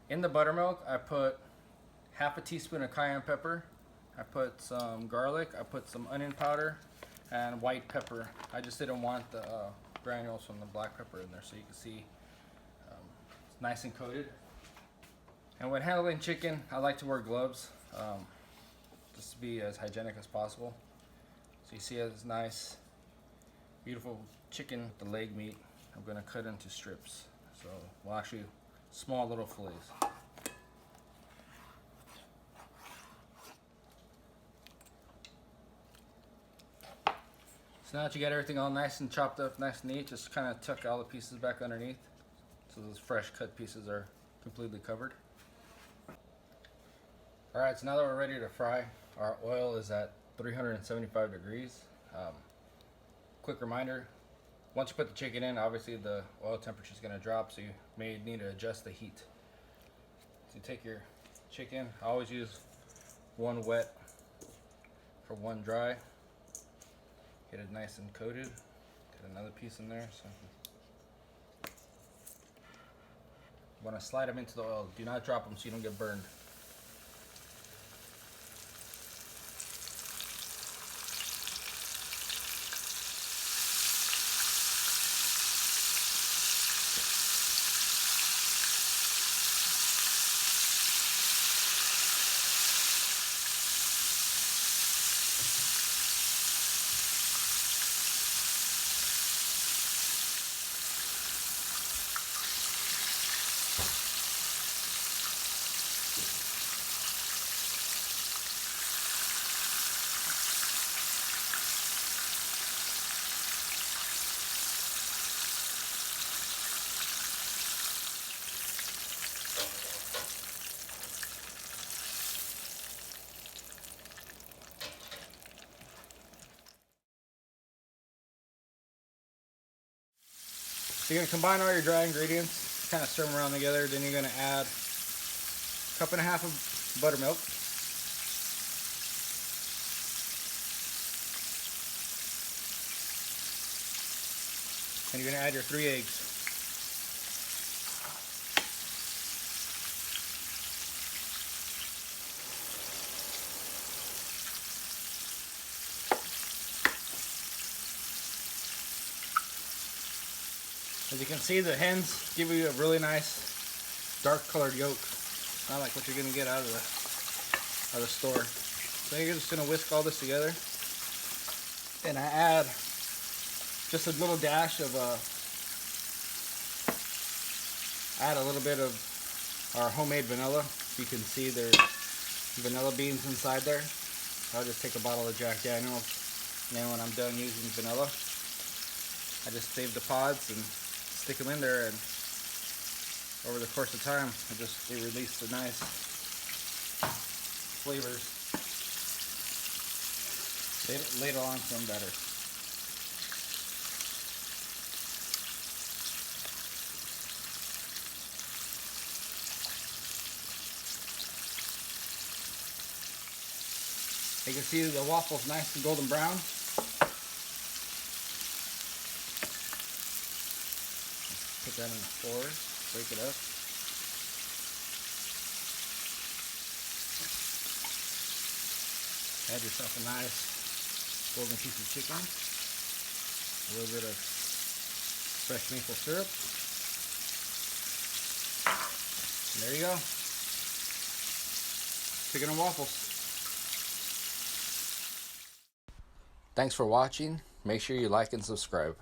In the buttermilk, I put half a teaspoon of cayenne pepper. I put some garlic. I put some onion powder and white pepper. I just didn't want the granules from the black pepper in there, so you can see it's nice and coated. And when handling chicken, I like to wear gloves just to be as hygienic as possible. So you see it's nice, beautiful chicken, the leg meat. I'm going to cut into strips. So, well, actually, small little fillets. So now that you got everything all nice and chopped up, nice and neat, just kind of tuck all the pieces back underneath so those fresh cut pieces are completely covered. Alright, so now that we're ready to fry, our oil is at 375 degrees. Quick reminder, once you put the chicken in, obviously the oil temperature is going to drop, so you may need to adjust the heat. So you take your chicken, I always use one wet for one dry. Get it nice and coated. Get another piece in there. So you want to slide them into the oil. Do not drop them so you don't get burned. So you're going to combine all your dry ingredients, kind of stir them around together. Then you're going to add a cup and a half of buttermilk. And you're going to add your 3 eggs. As you can see, the hens give you a really nice dark colored yolk. Not like what you're going to get out of the store. So you're just going to whisk all this together. And I add just a little dash of add a little bit of our homemade vanilla. You can see there's vanilla beans inside there. I'll just take a bottle of Jack Daniels, and then when I'm done using vanilla, I just save the pods and stick them in there, and over the course of time, they release the nice flavors. Later on, some better. You can see the waffles nice and golden brown. Put that on the floor, break it up. Add yourself a nice golden piece of chicken. A little bit of fresh maple syrup. And there you go. Chicken and waffles. Thanks for watching. Make sure you like and subscribe.